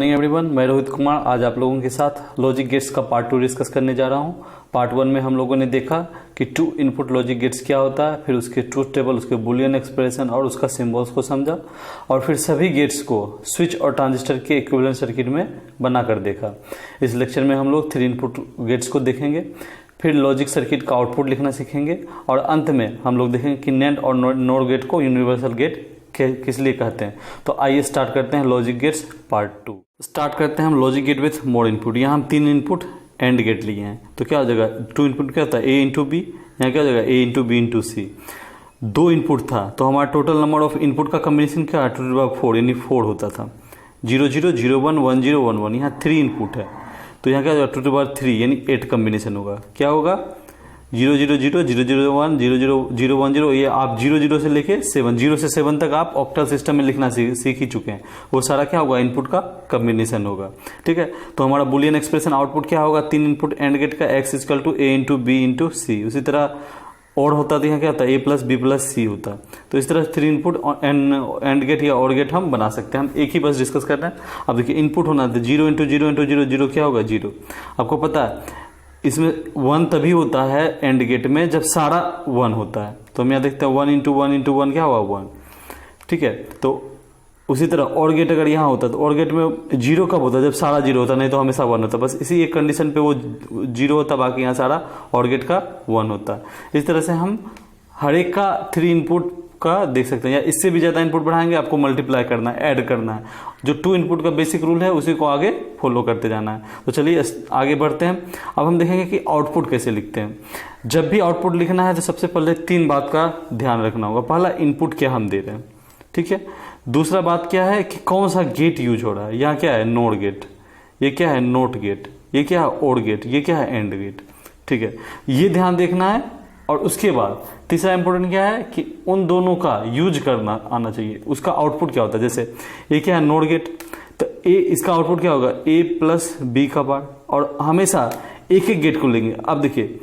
Morning everyone, मैं रोहित कुमार आज आप लोगों के साथ लॉजिक गेट्स का पार्ट 2 डिस्कस करने जा रहा हूं। पार्ट 1 में हम लोगों ने देखा कि 2 इनपुट लॉजिक गेट्स क्या होता है, फिर उसके ट्रूथ टेबल, उसके बुलियन एक्सप्रेशन और उसका सिंबल्स को समझा, और फिर सभी गेट्स को स्विच और ट्रांजिस्टर के इक्विवेलेंट सर्किट में बनाकर देखा। इस लेक्चर में हम लोग 3 इनपुट गेट्स को देखेंगे, फिर लॉजिक सर्किट का आउटपुट लिखना सीखेंगे, और अंत में हम लोग देखेंगे कि नैंड और नोर गेट को यूनिवर्सल गेट किस लिए कहते हैं। तो आइए स्टार्ट करते हैं लॉजिक गेट्स पार्ट 2। स्टार्ट करते हैं हम logic gate with more input. यहाँ हम 3 इनपुट एंड गेट लिए हैं, तो क्या हो जाएगा 2 इनपुट क्या होता है a इंटू बी, यहाँ क्या हो जाएगा a into B into C. 2 input था तो हमारा टोटल नंबर ऑफ इनपुट का कम्बिनेशन क्या है 2⁴ यानी 4 होता था। 0 0 0 1 1 0 1 1, यहाँ 3 इनपुट है तो यहाँ क्या होगा 2⁵ यानी 8 कम्बिनेशन होगा। क्या होगा 0 0 0 0 0 1 0 0 0 1 0, ये आप 0 0 से लेके 7 0 से 7 तक आप ऑक्टल सिस्टम में लिखना सीख ही चुके हैं। वो सारा क्या होगा इनपुट का कम्बिनेशन होगा। ठीक है, तो हमारा बुलियन एक्सप्रेशन आउटपुट क्या होगा 3 इनपुट एंड गेट का x equal to a into B into C. उसी तरह और होता था यहाँ क्या होता है a प्लस बी प्लस सी होता। तो इस तरह 3 इनपुट एंड गेट या और गेट हम बना सकते हैं। हम एक ही बस डिस्कस कर रहे हैं। अब देखिए इनपुट होना था 0 इंटू 0 इंटू 0 0 क्या होगा 0। आपको पता है इसमें 1 तभी होता है एंड गेट में जब सारा 1 होता है। तो हम यहाँ देखते हैं 1 इंटू 1 इंटू 1 क्या हुआ 1। ठीक है, तो उसी तरह और गेट अगर यहाँ होता तो और गेट में 0 कब होता है जब सारा 0 होता, नहीं तो हमेशा 1 होता। बस इसी एक कंडीशन पे वो 0 होता, बाकी यहाँ सारा और गेट का 1 होता। इस तरह से हम हर एक का 3 इनपुट का देख सकते हैं, या इससे भी ज़्यादा इनपुट बढ़ाएंगे आपको मल्टीप्लाई करना है, ऐड करना है। जो 2 इनपुट का बेसिक रूल है उसी को आगे फॉलो करते जाना है। तो चलिए आगे बढ़ते हैं। अब हम देखेंगे कि आउटपुट कैसे लिखते हैं। जब भी आउटपुट लिखना है तो सबसे पहले 3 बात का ध्यान रखना होगा। पहला इनपुट क्या हम दे रहे हैं, ठीक है। दूसरा बात क्या है कि कौन सा गेट यूज हो रहा है। यहाँ क्या है नोर गेट, ये क्या है नोट गेट, ये क्या है और गेट, ये क्या है एंड गेट। ठीक है, ये ध्यान देखना है। और उसके बाद तीसरा इंपॉर्टेंट क्या है कि उन दोनों का यूज करना आना चाहिए। उसका आउटपुट क्या होता है, जैसे ये क्या है नोर गेट, तो ए इसका आउटपुट क्या होगा a प्लस बी का बार, और हमेशा एक एक गेट को लेंगे। अब देखिए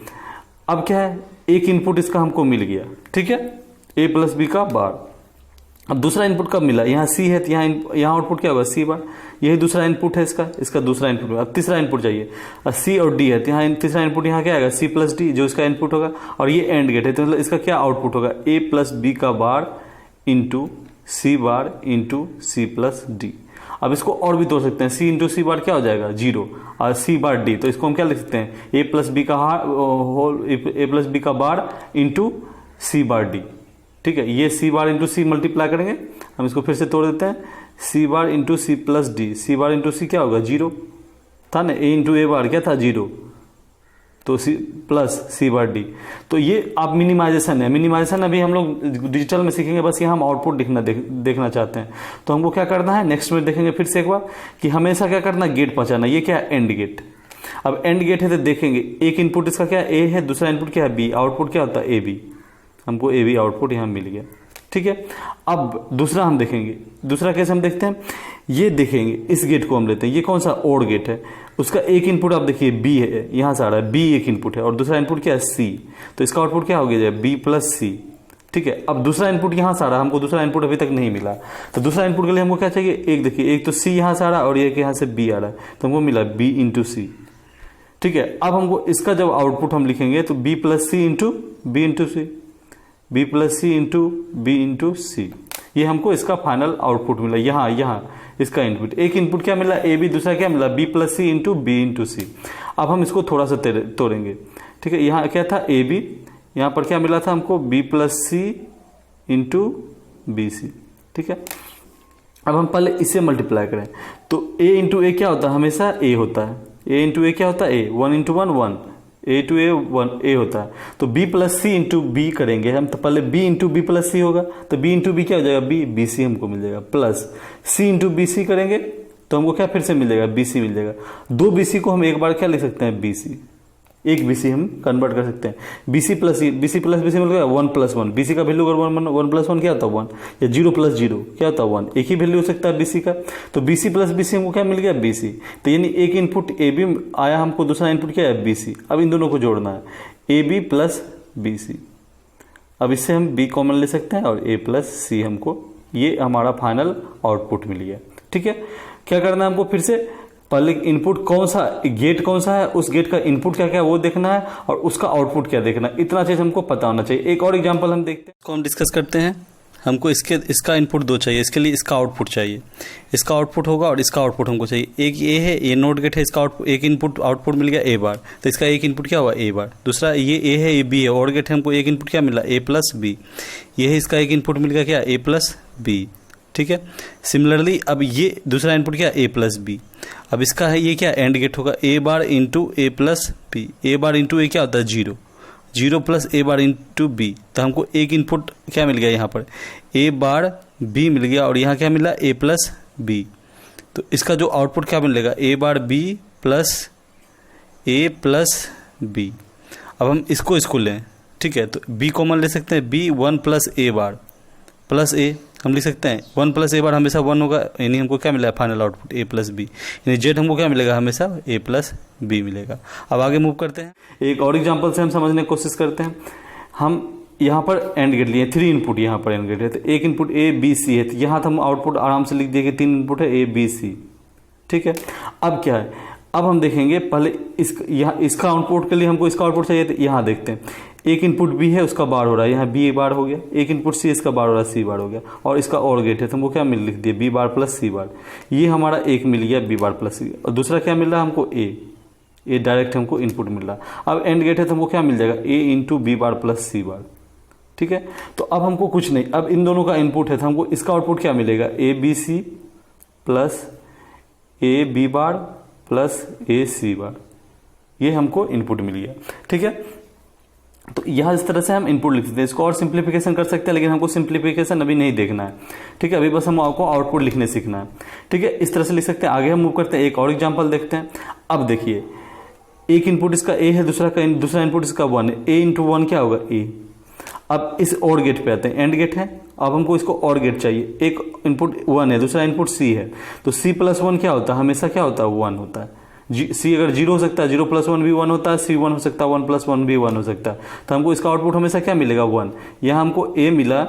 अब क्या है एक इनपुट इसका हमको मिल गया, ठीक है, a प्लस बी का बार। अब दूसरा इनपुट कब मिला, यहाँ C है तो यहाँ आउटपुट क्या होगा C बार, यही दूसरा इनपुट है इसका दूसरा इनपुट। अब तीसरा इनपुट चाहिए, C और D है तो यहाँ तीसरा इनपुट यहाँ क्या आएगा C प्लस D जो इसका इनपुट होगा, और ये एंड गेट है तो मतलब इसका क्या आउटपुट होगा a प्लस बी का bar into C bar into C plus D। अब इसको और भी तोड़ सकते हैं, C इंटू C बार क्या हो जाएगा 0 और C बार D, तो इसको हम क्या लिख सकते हैं a प्लस बी का bar into C bar D। ठीक है, ये C bar into C multiply करेंगे, हम इसको फिर से तोड़ देते हैं C bar into C plus D. C bar into C क्या होगा 0 था ना, a इंटू ए बार क्या था 0, तो C plus C bar D। तो ये आप मिनिमाइजेशन है, मिनिमाइजेशन अभी हम लोग डिजिटल में सीखेंगे, बस ये हम आउटपुट देखना चाहते हैं। तो हमको क्या करना है नेक्स्ट में देखेंगे फिर से एक बार कि हमेशा क्या करना गेट पहुंचाना। ये क्या है एंड गेट। अब एंड गेट है तो देखेंगे एक इनपुट इसका क्या है a है, दूसरा इनपुट क्या है b, आउटपुट क्या होता है AB, हमको ए बी आउटपुट यहाँ मिल गया। ठीक है, अब दूसरा हम देखेंगे, दूसरा कैसे हम देखते हैं, ये देखेंगे इस गेट को हम लेते हैं, ये कौन सा और गेट है, उसका एक इनपुट आप देखिए बी है, यहाँ से आ रहा है बी एक इनपुट है, और दूसरा इनपुट क्या है सी, तो इसका आउटपुट क्या हो गया बी प्लस सी। ठीक है, अब दूसरा इनपुट यहाँ से आ रहा है, हमको दूसरा इनपुट अभी तक नहीं मिला, तो दूसरा इनपुट के लिए हमको क्या चाहिए एक देखिए, एक तो सी यहाँ से आ रहा है और एक यहाँ से बी आ रहा है, तो हमको मिला बी इंटू सी। ठीक है, अब हमको इसका जब आउटपुट हम लिखेंगे तो B plus C into B into सी, B plus C into B into सी, ये हमको इसका फाइनल आउटपुट मिला। यहाँ इसका इनपुट एक इनपुट क्या मिला ए बी, दूसरा क्या मिला B plus C into B into सी। अब हम इसको थोड़ा सा तोड़ेंगे। ठीक है, यहाँ क्या था ए बी, यहाँ पर क्या मिला था हमको B plus C into B सी। ठीक है, अब हम पहले इसे मल्टीप्लाई करें तो a इंटू ए क्या होता है हमेशा a होता है, a इंटू ए क्या होता है a, 1 into 1 1, a to A 1 a होता है। तो b plus C into B करेंगे हम, तो पहले b into B plus C होगा, तो b इंटू बी क्या हो जाएगा b, बी सी हमको मिल जाएगा, plus c into B C करेंगे तो हमको क्या फिर से मिल जाएगा बी सी मिल जाएगा। 2 बी सी को हम एक बार क्या लिख सकते हैं बी सी, एक बी सी हम कन्वर्ट कर सकते हैं B C plus B C मिल गया 1 प्लस 1, बी सी का वैल्यू अगर 1 प्लस 1 क्या होता है 1, या 0 प्लस 0 क्या होता है 1, एक ही वैल्यू हो सकता है बी सी का। तो B C plus B C हमको क्या मिल गया बी सी, तो यानी एक इनपुट ए बी आया हमको, दूसरा इनपुट क्या है बी सी। अब इन दोनों को जोड़ना है A B plus B C, अब इससे हम बी कॉमन ले सकते हैं और ए प्लस सी, हमको ये हमारा फाइनल आउटपुट मिल गया। ठीक है, क्या करना है हमको, फिर से पहले इनपुट कौन सा, गेट कौन सा है, उस गेट का इनपुट क्या क्या है वो देखना है, और उसका आउटपुट क्या देखना है, इतना चीज हमको पता होना चाहिए। एक और एग्जांपल हम देखते हैं, इसको हम डिस्कस करते हैं। हमको इसका इनपुट 2 चाहिए, इसके लिए इसका आउटपुट चाहिए, इसका आउटपुट होगा और इसका आउटपुट हमको चाहिए। एक ये है, ये नोट गेट है, इसका आउटपुट, एक इनपुट आउटपुट मिल गया ए बार, तो इसका एक इनपुट क्या हुआ, ए बार। दूसरा ये ए है, ये बी है, और गेट है, हमको एक इनपुट क्या मिला, ए प्लस बी। ये है, इसका एक इनपुट मिल गया क्या, ए प्लस बी। ठीक है, सिमिलरली अब ये दूसरा इनपुट क्या, ए प्लस बी। अब इसका है ये क्या, एंड गेट होगा, ए बार इंटू ए प्लस बी। ए बार इंटू ए क्या होता है, 0, 0 प्लस ए बार इंटू बी। तो हमको एक इनपुट क्या मिल गया यहाँ पर, ए बार बी मिल गया, और यहाँ क्या मिला, ए प्लस बी। तो इसका जो आउटपुट क्या मिलेगा, A bar B plus A plus B. अब हम इसको लें, ठीक है, तो बी कॉमन ले सकते हैं, बी 1 प्लस ए बार प्लस ए हम लिख सकते हैं, 1 प्लस ए बार हमेशा 1 होगा, यानी हमको क्या मिला फाइनल आउटपुट, ए प्लस बी। यानी जेड हमको क्या मिलेगा, हमेशा ए प्लस बी मिलेगा। अब आगे मूव करते हैं, एक और एग्जांपल से हम समझने की कोशिश करते हैं। हम यहाँ पर एंड गेट लिए, 3 इनपुट यहाँ पर एंड गेट है, तो एक इनपुट ए बी सी है, तो यहाँ तो हम आउटपुट आराम से लिख दिए कि 3 इनपुट है, ए बी सी। ठीक है, अब क्या है, अब हम देखेंगे पहले इसका आउटपुट के लिए हमको इसका आउटपुट चाहिए, तो यहाँ देखते हैं, एक इनपुट बी है, उसका बार हो रहा है, यहाँ बी बार हो गया, एक इनपुट सी, इसका बार हो रहा है, सी बार हो गया, और इसका और गेट है, तो हमको क्या मिल लिख दिया, B bar plus C bar. ये हमारा एक मिल गया, बी बार प्लस सी, और दूसरा क्या मिल रहा है हमको, ए डायरेक्ट हमको इनपुट मिल रहा। अब एंड गेट है, तो हमको क्या मिल जाएगा, ए into B bar plus C bar. ठीक है, तो अब हमको कुछ नहीं, अब इन दोनों का इनपुट है, तो हमको इसका आउटपुट क्या मिलेगा, A B C plus A B bar plus A C bar. ये हमको इनपुट मिल गया। ठीक है, तो यह इस तरह से हम इनपुट लिख सकते हैं। इसको और सिंप्लीफिकेशन कर सकते हैं, लेकिन हमको सिंप्लीफिकेशन अभी नहीं देखना है। ठीक है, अभी बस हम आपको आउटपुट लिखने सीखना है। ठीक है, इस तरह से लिख सकते हैं। आगे हम मूव करते हैं, एक और एग्जांपल देखते हैं। अब देखिए, एक इनपुट इसका ए है, दूसरा इनपुट इसका 1 है, ए इंटू 1 क्या होगा, ए। अब इस और गेट पे आते हैं, एंड गेट है, अब हमको इसको और गेट चाहिए। एक इनपुट 1 है, दूसरा इनपुट सी है, तो सी प्लस 1 क्या होता है, हमेशा क्या होता है, 1 होता है। सी अगर 0 हो सकता है, 0 प्लस 1 भी 1 होता है, सी 1 हो सकता है, 1 प्लस 1 भी 1 हो सकता है। तो हमको इसका आउटपुट हमेशा क्या मिलेगा, 1। यहाँ हमको ए मिला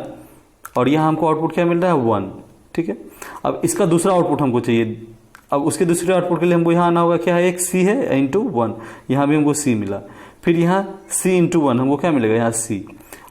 और यहाँ हमको आउटपुट क्या मिल रहा है, 1। ठीक है, अब इसका दूसरा आउटपुट हमको चाहिए। अब उसके दूसरे आउटपुट के लिए हमको यहाँ आना होगा, क्या है, एक सी है इंटू 1, यहाँ भी हमको सी मिला। फिर यहाँ सी इंटू 1 हमको क्या मिलेगा, यहाँ सी,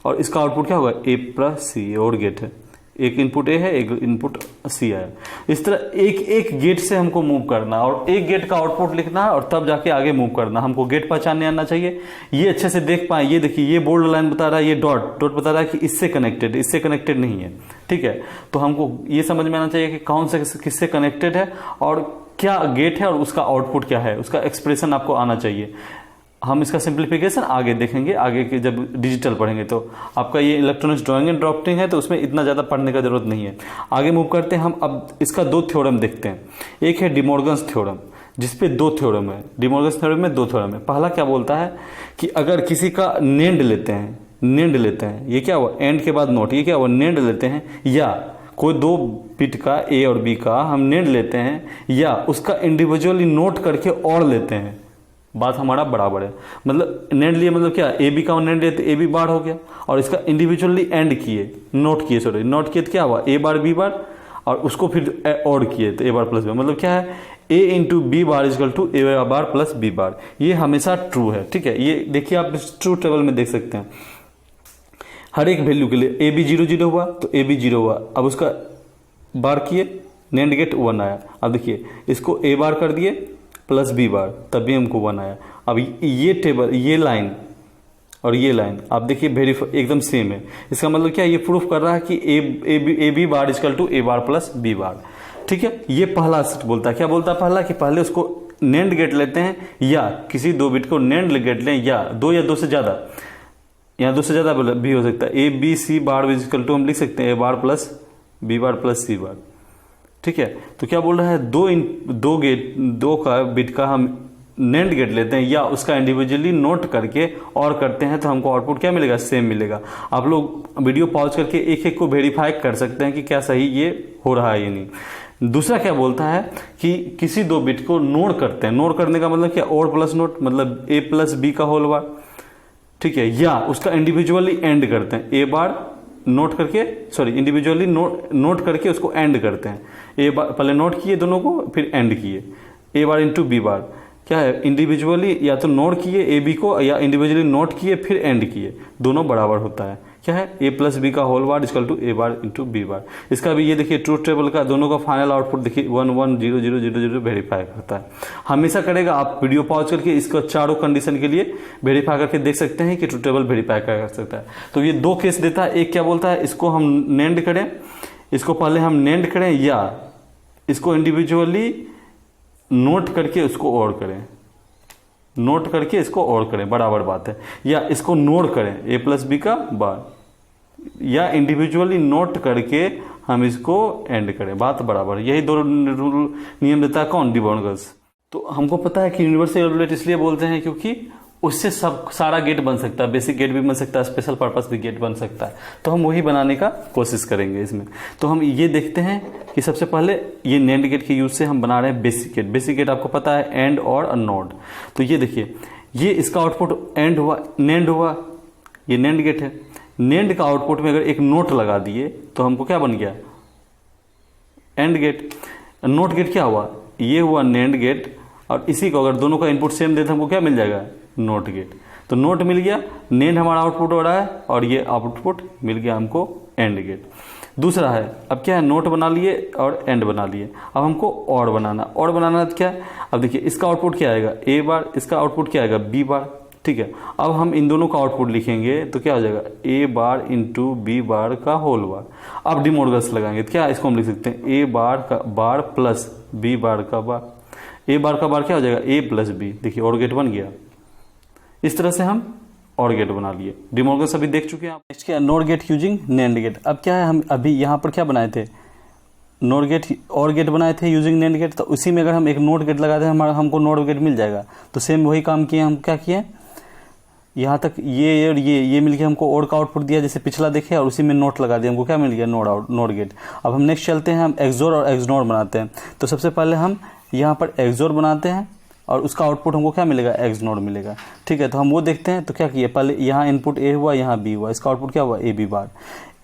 और इसका आउटपुट क्या होगा, ए प्लस सी, और गेट है, एक इनपुट ए है, एक इनपुट सी आया। इस तरह एक एक गेट से हमको मूव करना और एक गेट का आउटपुट लिखना है, और तब जाके आगे मूव करना। हमको गेट पहचानने आना चाहिए, ये अच्छे से देख पाए। ये देखिए, ये बोल्ड लाइन बता रहा है, ये डॉट बता रहा है कि इससे कनेक्टेड, इससे कनेक्टेड नहीं है। ठीक है, तो हमको ये समझ में आना चाहिए कि कौन से किससे कनेक्टेड है और क्या गेट है और उसका आउटपुट क्या है, उसका एक्सप्रेशन आपको आना चाहिए। हम इसका सिंप्लीफिकेशन आगे देखेंगे, आगे के जब डिजिटल पढ़ेंगे। तो आपका ये इलेक्ट्रॉनिक्स ड्राइंग एंड ड्राफ्टिंग है, तो उसमें इतना ज़्यादा पढ़ने का जरूरत नहीं है। आगे मूव करते हैं हम। अब इसका 2 थ्योरम देखते हैं। एक है डिमॉर्गन्स थ्योरम, जिसपे 2 थ्योरम है। डिमॉर्गन्स थ्योरम में 2 थ्योरम है। पहला क्या बोलता है कि अगर किसी का नेंड लेते हैं, ये क्या हुआ, एंड के बाद नोट, ये क्या हुआ, नेंड लेते हैं, या कोई 2 बिट का ए और बी का हम नेंड लेते हैं, या उसका इंडिविजुअली नोट करके और लेते हैं, बात हमारा बराबर है। मतलब नेंड लिए मतलब क्या, ए बी का नेंड लिए तो ए बी बार हो गया, और इसका इंडिविजुअली एंड किए, नोट किए तो क्या हुआ, ए बार बी बार, और उसको फिर और किए तो ए बार प्लस बी। मतलब क्या है, A into B bar equal to A bar plus B bar. ये हमेशा ट्रू है। ठीक है, ये देखिए आप ट्रू टेबल में देख सकते हैं। हर एक वैल्यू के लिए ए बी 0 0 हुआ तो ए बी 0 हुआ। अब उसका बार किए, नेंड गेट 1 आया। अब देखिए, इसको ए बार कर दिए प्लस बी बार, तब भी हमको 1 आया। अब ये टेबल, ये लाइन और ये लाइन आप देखिए वेरीफाई एकदम सेम है। इसका मतलब क्या, ये प्रूफ कर रहा है कि A B bar equal to A bar plus B bar. ठीक है, ये पहला सेट बोलता है। क्या बोलता है पहला, कि पहले उसको नेंड गेट लेते हैं, या किसी 2 बिट को नेंड गेट लें, या 2 से ज्यादा, यहाँ 2 से ज्यादा भी हो सकता है। A B C bar equal to हम लिख सकते हैं A bar plus B bar plus C bar. ठीक है, तो क्या बोल रहा है, 2 का बिट का हम नेंड गेट लेते हैं, या उसका इंडिविजुअली नोट करके और करते हैं, तो हमको आउटपुट क्या मिलेगा, सेम मिलेगा। आप लोग वीडियो पॉज करके एक एक को वेरीफाई कर सकते हैं कि क्या सही ये हो रहा है या नहीं। दूसरा क्या बोलता है कि किसी 2 बिट को नोड करते हैं। नोड करने का मतलब क्या, और प्लस नोट, मतलब ए प्लस बी का होल बार। ठीक है, या उसका इंडिविजुअली एंड करते हैं, ए बार नोट करके इंडिविजुअली नोट करके उसको एंड करते हैं। ए बार पहले नोट किए दोनों को, फिर एंड किए। ए बार इंटू बी बार क्या है, इंडिविजुअली या तो नोट किए ए बी को, या इंडिविजुअली नोट किए फिर एंड किए, दोनों बराबर होता है। क्या है, ए प्लस बी का whole bar equal to A bar into B bar. इसका भी ये देखिए ट्रूथ टेबल का दोनों का फाइनल आउटपुट देखिए 1 1 0 0 0 0 वेरीफाई करता है। हमेशा करेगा। आप वीडियो पॉज करके इसको चारों कंडीशन के लिए वेरीफाई करके देख सकते हैं कि ट्रूथ टेबल वेरीफाई कर सकता है। तो ये दो केस देता है। एक क्या बोलता है, इसको हम नेंड करें, इसको पहले हम नेंड करें, या इसको इंडिविजुअली नोट करके उसको और करें, नोट करके इसको और करें, बराबर बात है। या इसको नोट करें ए प्लस बी का बार, या इंडिविजुअली नोट करके हम इसको एंड करें, बात बराबर। यही दो रूल नियम देता है कौन, डी बोर्गस। तो हमको पता है कि यूनिवर्सल रूलेट इसलिए बोलते हैं क्योंकि उससे सब सारा गेट बन सकता है, बेसिक गेट भी बन सकता है, स्पेशल पर्पस भी गेट बन सकता है। तो हम वही बनाने का कोशिश करेंगे इसमें। तो हम ये देखते हैं कि सबसे पहले ये नेंड गेट के यूज से हम बना रहे हैं बेसिक गेट। बेसिक गेट आपको पता है एंड और अ नोड। तो ये देखिए, ये इसका आउटपुट एंड हुआ, नेंड हुआ, ये नेंड गेट है। नेंड का आउटपुट में अगर एक नोट लगा दिए तो हमको क्या बन गया, एंड गेट। नोट गेट क्या हुआ, ये हुआ नेंड गेट, और इसी को अगर दोनों का इनपुट सेम दे तो हमको क्या मिल जाएगा, नोट गेट। तो नोट मिल गया, नेंड हमारा आउटपुट हो रहा है, और ये आउटपुट मिल गया हमको एंड गेट। दूसरा है, अब क्या है, नोट बना लिए और एंड बना लिए। अब हमको और बनाना, और बनाना क्या है, अब देखिए इसका आउटपुट क्या आएगा, ए बार, इसका आउटपुट क्या आएगा, बी बार। ठीक है, अब हम इन दोनों का आउटपुट लिखेंगे तो क्या हो जाएगा, A bar into B bar का होल बार। अब डी मोर्गस लगाएंगे तो क्या, इसको हम लिख सकते हैं ए बार का बार प्लस बी बार का बार। ए बार का बार क्या हो जाएगा, ए प्लस बी। देखिए और गेट बन गया। इस तरह से हम और गेट बना लिए। डी मोर्गस अभी देख चुके हैं आप। नेक्स्ट क्या, NOT gate using NAND gate. अब क्या है, हम अभी यहाँ पर क्या बनाए थे, नोट गेट और गेट बनाए थे यूजिंग नेंड गेट। तो उसी में अगर हम एक नोट गेट लगाते हैं हमारा, हमको नोट गेट मिल जाएगा। तो सेम वही काम किए हम, क्या किए, यहाँ तक ये और ये मिल गया, हमको और का आउटपुट दिया जैसे पिछला देखे, और उसी में नोट लगा दिया, हमको क्या मिल गया, नोट गेट। अब हम नेक्स्ट चलते हैं, हम एक्सोर और एक्सनोर बनाते हैं। तो सबसे पहले हम यहाँ पर एक्सोर बनाते हैं, और उसका आउटपुट हमको क्या मिलेगा, एक्सनोर मिलेगा। ठीक है, तो हम वो देखते हैं। तो क्या किया, पहले यहाँ इनपुट ए हुआ, यहाँ बी हुआ, इसका आउटपुट क्या हुआ, ए बी बार।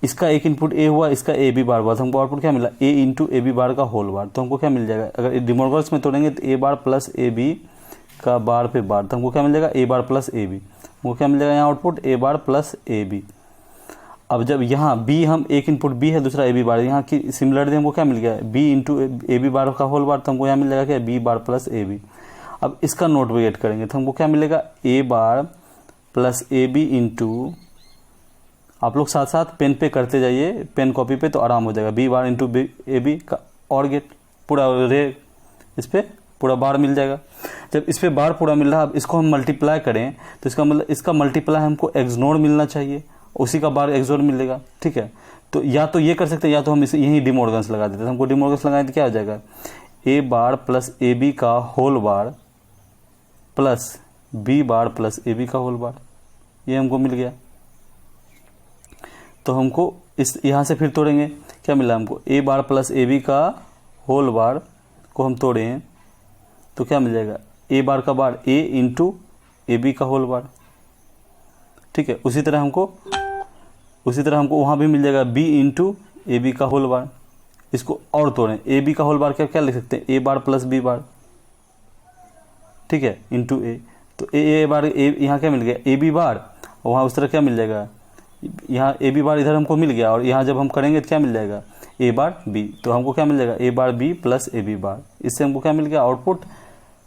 इसका एक इनपुट ए हुआ, इसका ए बी बार हुआ, तो हमको आउटपुट क्या मिला, ए इंटू ए बी बार का होल बार। तो हमको क्या मिल जाएगा, अगर डी मोर्गस में तोड़ेंगे तो ए बार प्लस ए बी का बार पे बार, तो हमको क्या मिल जाएगा, A bar plus A B. वो क्या मिल जाएगा यहाँ output, A bar plus A B. अब जब यहाँ बी, हम एक इनपुट बी है, दूसरा ए बी बार, यहाँ की सिमिलरिटी हमको क्या मिल गया, B into A B bar का होल बार। तो हमको यहाँ मिल जाएगा क्या, B bar plus A B. अब इसका नोट वेट करेंगे तो हमको क्या मिलेगा, A bar plus A B into, आप लोग साथ साथ पेन पे करते जाइए, पेन कॉपी पे, तो आराम हो जाएगा। B bar into A B का और गेट, पूरा रे इस पे पूरा बार मिल जाएगा। जब इस पे बार पूरा मिल रहा है, अब इसको हम मल्टीप्लाई करें तो इसका मतलब, इसका मल्टीप्लाई हमको एक्सनोर मिलना चाहिए, उसी का बार एक्सनोर मिलेगा। ठीक है, तो या तो ये कर सकते हैं, या तो हम इसे यही डी मोर्गस लगा देते हैं। हमको डी मोर्गस लगाए तो क्या हो जाएगा, A bar plus A B का whole bar plus B bar plus A B का होल बार, ये हमको मिल गया। तो हमको इस यहाँ से फिर तोड़ेंगे, क्या मिला हमको, ए बार प्लस ए बी का होल बार को हम तोड़े हैं तो क्या मिल जाएगा, ए बार का बार ए इंटू ए बी का होल बार। ठीक है, उसी तरह हमको वहाँ भी मिल जाएगा बी इंटू ए बी का होल बार। इसको और तोड़ें, ए बी का होल बार क्या लिख सकते हैं, A bar plus B bar. ठीक है, इंटू ए, तो ए बार ए, यहाँ क्या मिल गया, ए बी बार, वहाँ उस तरह क्या मिल जाएगा, यहाँ ए बी बार इधर हमको मिल गया, और यहाँ जब हम करेंगे तो क्या मिल जाएगा, ए बार बी। तो हमको क्या मिल जाएगा, A bar B plus A B bar. इससे हमको क्या मिल गया, आउटपुट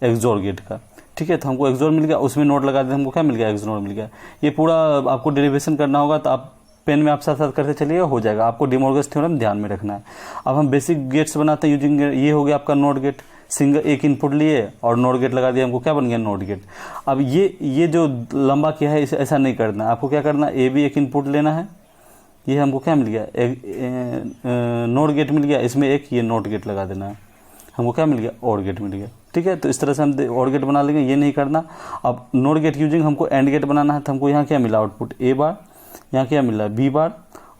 एक्सोर गेट का। ठीक है, तो हमको एक्सोर मिल गया, उसमें नोट लगा देते, हमको क्या मिल गया, एक्सोर मिल गया। ये पूरा आपको डेरिवेशन करना होगा, तो आप पेन में आप साथ साथ करते चलिए, हो जाएगा। आपको डी मोर्गस थ्योरम ध्यान में रखना है। अब हम बेसिक गेट्स बनाते हैं यूजिंग, ये हो गया आपका नोट गेट। सिंगल एक इनपुट लिए और नोट गेट लगा दिया, हमको क्या बन गया, नोट गेट। अब ये जो लंबा किया है, इसे ऐसा नहीं करना, आपको क्या करना, ए बी एक इनपुट लेना है, ये हमको क्या मिल गया, नोट गेट मिल गया, इसमें एक ये नोट गेट लगा देना है, हमको क्या मिल गया, और गेट मिल गया। ठीक है, तो इस तरह से हम और गेट बना लेंगे, ये नहीं करना। अब नोट गेट यूजिंग हमको एंड गेट बनाना है, तो हमको यहाँ क्या मिला, आउटपुट ए बार, यहाँ क्या मिला, बी बार,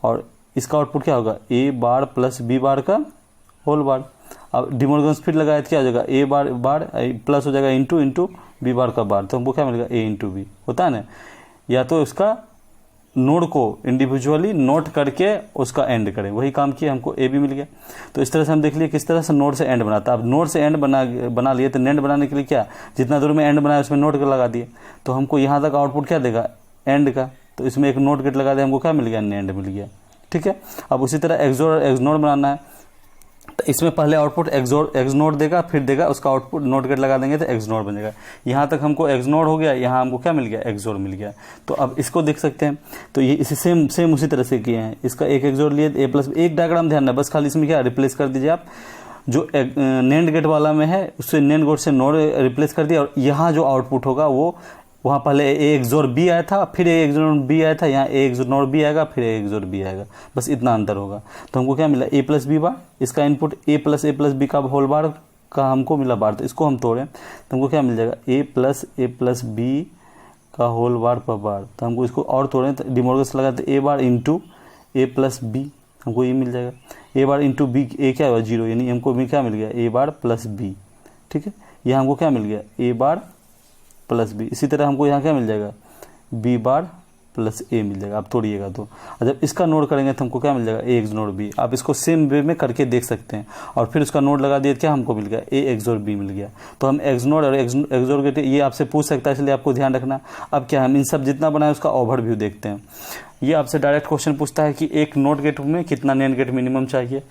और इसका आउटपुट क्या होगा, ए बार प्लस बी बार का होल बार। अब डी मोर्गन फिर लगाया तो क्या हो जाएगा, ए बार बार प्लस हो जाएगा इंटू बी बार का बार। तो हमको क्या मिलेगा, ए इंटू बी होता है ना, या तो इसका नोड को इंडिविजुअली नोट करके उसका एंड करें, वही काम किया, हमको ए बी मिल गया। तो इस तरह से हम देख लिए किस तरह से नोड से एंड बनाता है। अब नोड से एंड बना लिए तो नेंड बनाने के लिए क्या, जितना दूर में एंड बनाया उसमें नोट गेट लगा दिए, तो हमको यहाँ तक आउटपुट क्या देगा, एंड का। तो इसमें एक नोट गेट लगा दिया, हमको क्या मिल गया, नेंड मिल गया। ठीक है, अब उसी तरह एक्सोर एक्सनोड बनाना है, तो इसमें पहले आउटपुट एक्सनोड देगा, फिर देगा उसका आउटपुट नोट गेट लगा देंगे तो एक्सनोड बनेगा। यहाँ तक हमको एक्सनोड हो गया, यहाँ हमको क्या मिल गया, एक्सोर मिल गया। तो अब इसको देख सकते हैं, तो ये इसी सेम उसी तरह से किए हैं। इसका एक एक्सोर लिए, ए प्लस एक डायग्राम ध्यान है, बस खाली इसमें क्या रिप्लेस कर दीजिए आप, जो नेंड गेट वाला में है उससे नेंड गेट से नोड रिप्लेस कर दिया, और यहाँ जो आउटपुट होगा वो वहाँ पहले ए एक्सोर बी आया था, फिर ए एक्सोर बी आया था, यहाँ ए एक्सोर बी आएगा, फिर ए एक्सोर बी आएगा, बस इतना अंतर होगा। तो हमको क्या मिला, ए प्लस बी बार, इसका इनपुट ए प्लस बी का होल बार का हमको मिला बार, तो इसको हम तोड़ें तो हमको क्या मिल जाएगा, ए प्लस बी का होल बार पर बार। तो हमको इसको और तोड़ें तो डिमोर्गस लगा तो ए बार इंटू ए प्लस बी, हमको ये मिल जाएगा। ए बार इंटू बी, ए क्या हुआ, 0, यानी हमको भी क्या मिल गया, ए बार प्लस बी। ठीक है, यहाँ हमको क्या मिल गया, ए बार प्लस बी। इसी तरह हमको यहाँ क्या मिल जाएगा, बी बार प्लस ए मिल जाएगा। आप तोड़िएगा तो जब इसका नोड करेंगे तो हमको क्या मिल जाएगा, ए एक्सनोड बी। आप इसको सेम वे में करके देख सकते हैं, और फिर उसका नोड लगा दिए, क्या हमको मिल गया, ए एक्सोर बी मिल गया। तो हम एक्सनोड और एक्सोर गेट ये आपसे पूछ सकता है, इसलिए आपको ध्यान रखना। अब क्या हम इन सब जितना बनाए उसका ओवरव्यू देखते हैं। ये आपसे डायरेक्ट क्वेश्चन पूछता है कि एक नोट गेट में कितना नेंड गेट मिनिमम चाहिए,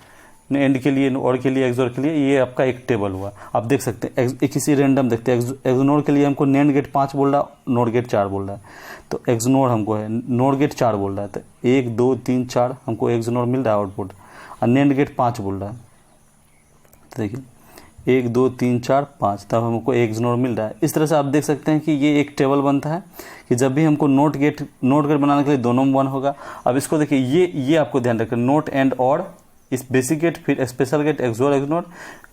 एंड के लिए, और के लिए, एक्सोर के लिए। ये आपका एक टेबल हुआ, आप देख सकते हैं। किसी रेंडम देखते हैं, एक्सनोर के लिए हमको नेंड गेट 5 बोल रहा, नोट गेट 4 बोल रहा है, तो एक्सनोर हमको है, नोट गेट 4 बोल रहा है, तो 1 2 3 4 हमको एक्सनोर मिल रहा है आउटपुट, और नेंड गेट 5 बोल रहा है, तो देखिए 1 2 3 4 5, तब हमको एक्सनोर मिल रहा है। इस तरह से आप देख सकते हैं कि ये एक टेबल बनता है कि जब भी हमको नोट गेट बनाने के लिए दोनों में 1 होगा। अब इसको देखिए, ये आपको ध्यान रखें, नोट एंड और, इस बेसिक गेट, फिर स्पेशल गेट, एक्सोर एक्सनोड,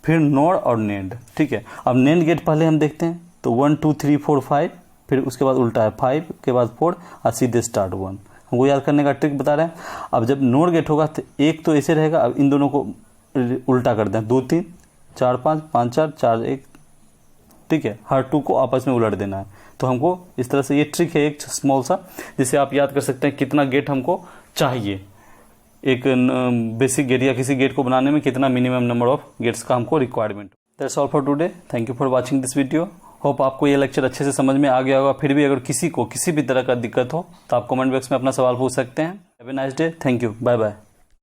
फिर नोड और नेंड। ठीक है, अब नेंड गेट पहले हम देखते हैं, तो 1 2 3 4 5, फिर उसके बाद उल्टा है 5 के बाद 4 और सीधे स्टार्ट 1। हमको याद करने का ट्रिक बता रहे हैं। अब जब नोड गेट होगा तो एक तो ऐसे रहेगा, अब इन दोनों को उल्टा कर दें, 2 3 4 5 5 4 4 1। ठीक है, हर 2 को आपस में उलट देना है। तो हमको इस तरह से ये ट्रिक है एक स्मॉल सा, जिससे आप याद कर सकते हैं कितना गेट हमको चाहिए, एक बेसिक गेट या किसी गेट को बनाने में कितना मिनिमम नंबर ऑफ गेट्स का हमको requirement. That's all for today, thank you for watching this video. Hope आपको ये लेक्चर अच्छे से समझ में आ गया होगा। फिर भी अगर किसी को किसी भी तरह का दिक्कत हो तो आप कमेंट बॉक्स में अपना सवाल पूछ सकते हैं। Have a nice day, thank you, bye bye.